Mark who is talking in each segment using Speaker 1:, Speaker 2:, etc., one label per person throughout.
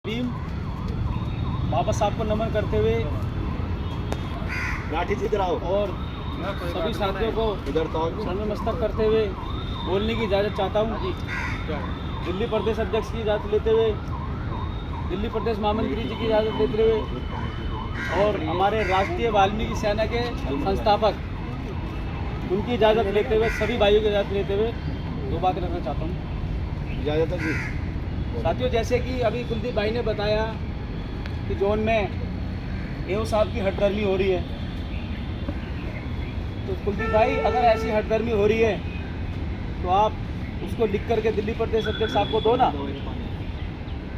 Speaker 1: भीम बाबा साहब को नमन करते हुए
Speaker 2: लाठी से गिराओ
Speaker 1: और सभी साथियों को
Speaker 2: इधर तो
Speaker 1: नमस्कार करते हुए बोलने की इजाज़त चाहता हूँ। दिल्ली प्रदेश अध्यक्ष की इजाज़त लेते हुए, दिल्ली प्रदेश महामंत्री जी की इजाज़त लेते हुए और हमारे राष्ट्रीय वाल्मीकि सेना के संस्थापक उनकी इजाज़त लेते हुए, सभी भाइयों की इजाज़त लेते हुए दो बातें रखना चाहता हूँ।
Speaker 2: इजाजत है जी।
Speaker 1: साथियों, जैसे कि अभी कुलदीप भाई ने बताया कि जोन में एओ साहब की हटगर्मी हो रही है, तो कुलदीप भाई अगर ऐसी हटगर्मी हो रही है तो आप उसको लिख करके दिल्ली प्रदेश अध्यक्ष साहब को दो ना,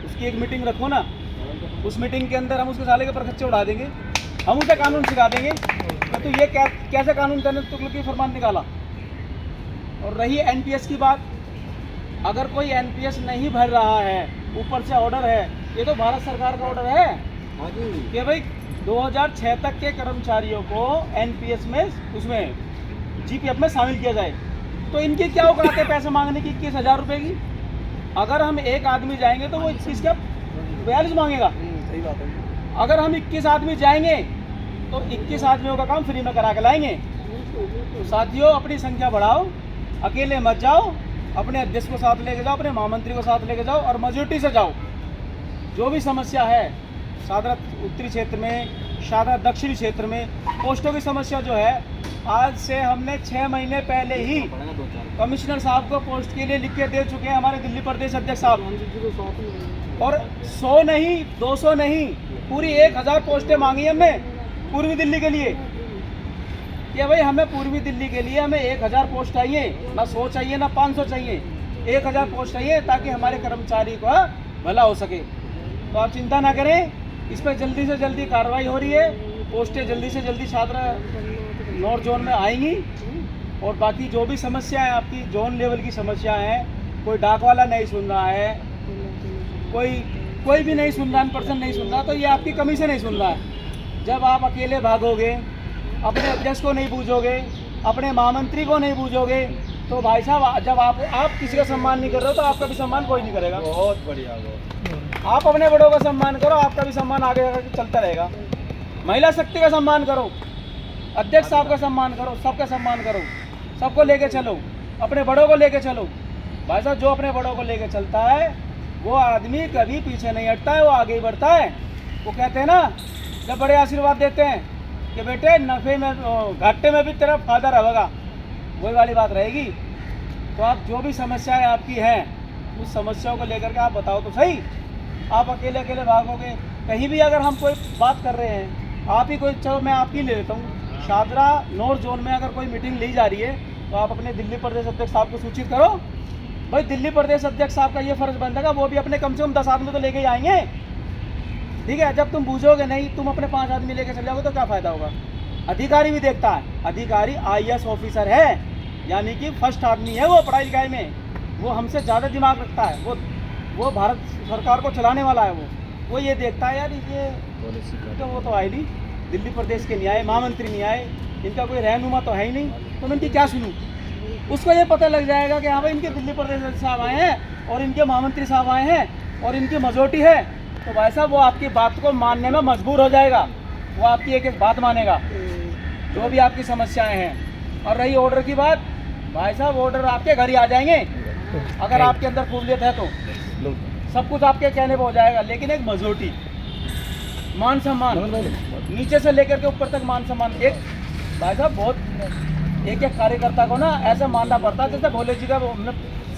Speaker 1: उसकी एक मीटिंग रखो ना। उस मीटिंग के अंदर हम उसके साले के परखच्चे उड़ा देंगे, हम उसे कानून सिखा देंगे तो ये कैसे कानून करने तुगलकी फरमान निकाला। और रही एनपीएस की बात, अगर कोई एनपीएस नहीं भर रहा है, ऊपर से ऑर्डर है, ये तो भारत सरकार का ऑर्डर है कि भाई 2006 तक के कर्मचारियों को एनपीएस में उसमें जीपीएफ में शामिल किया जाए, तो इनकी क्या औकात है पैसे मांगने की 21,000 रुपये की। अगर हम एक आदमी जाएंगे तो वो 21 क्या 42 मांगेगा।
Speaker 2: सही बात है।
Speaker 1: अगर हम 21 आदमी जाएंगे तो 21 आदमियों का काम फ्री में करा के लाएंगे। तो साथियों, अपनी संख्या बढ़ाओ, अकेले मत जाओ, अपने अध्यक्ष को साथ लेके जाओ, अपने महामंत्री को साथ लेके जाओ और मेजॉरिटी से जाओ। जो भी समस्या है शाहदरा उत्तरी क्षेत्र में, शाहदरा दक्षिणी क्षेत्र में पोस्टों की समस्या जो है, आज से हमने 6 महीने पहले ही कमिश्नर साहब को पोस्ट के लिए लिख के दे चुके हैं, हमारे दिल्ली प्रदेश अध्यक्ष साहब। और 100 नहीं, 200 नहीं, पूरी 1000 पोस्टें मांगी हमने पूर्वी दिल्ली के लिए कि भाई हमें पूर्वी दिल्ली के लिए हमें 1000 पोस्ट चाहिए, ना 100 चाहिए ना 500 चाहिए, 1000 पोस्ट चाहिए ताकि हमारे कर्मचारी का भला हो सके। तो आप चिंता ना करें, इस पर जल्दी से जल्दी कार्रवाई हो रही है, पोस्टें जल्दी से जल्दी छात्रा नॉर्थ जोन में आएंगी। और बाकी जो भी समस्या है आपकी जोन लेवल की समस्या है, कोई डाक वाला नहीं सुन रहा है, कोई भी नहीं सुन रहा, पर्सन नहीं सुन रहा, तो ये आपकी कमी से नहीं सुन रहा है। जब आप अकेले भागोगे, अपने अध्यक्ष को नहीं पूछोगे, अपने महामंत्री को नहीं पूछोगे, तो भाई साहब जब आप किसी का सम्मान नहीं कर रहे हो तो आपका भी सम्मान कोई नहीं करेगा।
Speaker 2: बहुत बढ़िया।
Speaker 1: आप अपने बड़ों का सम्मान करो, आपका भी सम्मान आगे चलता रहेगा। महिला शक्ति का सम्मान करो, अध्यक्ष साहब का सम्मान करो, सबका सम्मान करो, सबको लेके चलो, अपने बड़ों को लेके चलो। भाई साहब, जो अपने बड़ों को लेके चलता है वो आदमी कभी पीछे नहीं हटता है, वो आगे ही बढ़ता है। वो कहते हैं ना, जब बड़े आशीर्वाद देते हैं कि बेटे नफ़े में घाटे में भी तेरा फायदा रहेगा, वही वाली बात रहेगी। तो आप जो भी समस्याएं आपकी हैं उस समस्याओं को लेकर के आप बताओ तो सही। आप अकेले अकेले भागोगे कहीं भी। अगर हम कोई बात कर रहे हैं, आप ही कोई, चलो मैं आपकी ले लेता हूँ, शाहदरा नॉर्थ जोन में अगर कोई मीटिंग ली जा रही है तो आप अपने दिल्ली प्रदेश अध्यक्ष साहब को सूचित करो। भाई दिल्ली प्रदेश अध्यक्ष साहब का ये फर्ज बनता, वो भी अपने कम से कम 10 आदमी तो लेके ही आएंगे। ठीक है, जब तुम बूझोगे नहीं, तुम अपने 5 आदमी लेके चल जाओगे तो क्या फ़ायदा होगा। अधिकारी भी देखता है, अधिकारी IAS ऑफिसर है, यानी कि फर्स्ट आदमी है वो पढ़ाई लिखाई में, वो हमसे ज़्यादा दिमाग रखता है, वो भारत सरकार को चलाने वाला है। वो ये देखता है यार ये तो वो तो आए नहीं, दिल्ली प्रदेश के नहीं आए, महामंत्री नहीं आए, इनका कोई रहनुमा तो है ही नहीं, तो मैं इनकी क्या सुनूँ। उसको ये पता लग जाएगा कि हाँ भाई इनके दिल्ली प्रदेश साहब आए हैं और इनके महामंत्री साहब आए हैं और इनकी मेजॉरिटी है, तो भाई साहब वो आपकी बात को मानने में मजबूर हो जाएगा, वो आपकी एक एक बात मानेगा, जो भी आपकी समस्याएं हैं। और रही ऑर्डर की बात, भाई साहब ऑर्डर आपके घर ही आ जाएंगे, अगर आपके अंदर काबिलियत है तो सब कुछ आपके कहने पर हो जाएगा। लेकिन एक मेजॉरिटी, मान सम्मान, नीचे से लेकर के ऊपर तक मान सम्मान। एक भाई साहब बहुत एक कार्यकर्ता को ना ऐसे मानना पड़ता है, जैसे भोले जी का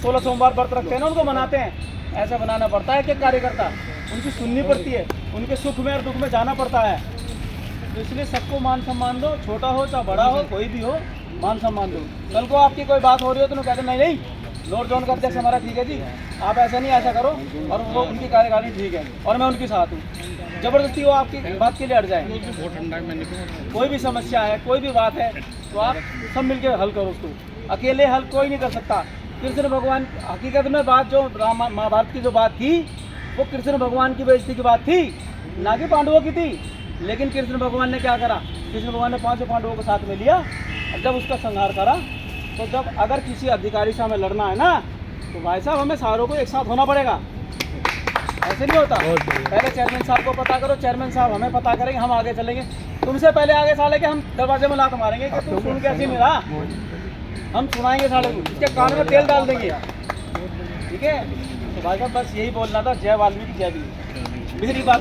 Speaker 1: 16 सोमवार व्रत रखते हैं ना, उनको मनाते हैं, ऐसा बनाना पड़ता है। एक कार्यकर्ता, उनकी सुननी पड़ती है, उनके सुख में और दुख में जाना पड़ता है। तो इसलिए सबको मान सम्मान दो, छोटा हो चाहे बड़ा हो, कोई भी हो, मान सम्मान दो। कल को आपकी कोई बात हो रही हो तो कहते नहीं नॉर्थ जोन का अध्यक्ष हमारा ठीक है जी, आप ऐसा नहीं ऐसा करो, और वो उनकी कार्यकारिणी ठीक है और मैं उनके साथ हूँ। ज़बरदस्ती वो आपकी बात के लिए अड़ जाए। कोई भी समस्या है, कोई भी बात है, तो आप सब मिलकर हल करो उसको, अकेले हल कोई नहीं कर सकता। कृष्ण भगवान, हकीकत में बात जो महाभारत की जो बात थी वो कृष्ण भगवान की बेइज्जती की बात थी, ना कि पांडवों की थी। लेकिन कृष्ण भगवान ने क्या करा, कृष्ण भगवान ने 5 पांडवों को साथ में लिया और जब उसका संहार करा, तो जब अगर किसी अधिकारी से हमें लड़ना है ना, तो भाई साहब हमें सारों को एक साथ होना पड़ेगा। ऐसे नहीं होता।
Speaker 2: बहुत बढ़िया।
Speaker 1: पहले चेयरमैन साहब को पता करो, चेयरमैन साहब हमें पता करेंगे, हम आगे चलेंगे। तुमसे पहले आगे साले के हम दरवाजे में लात मारेंगे कि तू सुन के ऐसे नहीं रहा, हम सुनाएंगे साले को, इसके कान में तेल डाल देंगे। ठीक है, तो भाई साहब बस यही बोलना था। जय वाल्मीकि जय भीम। मेरी बात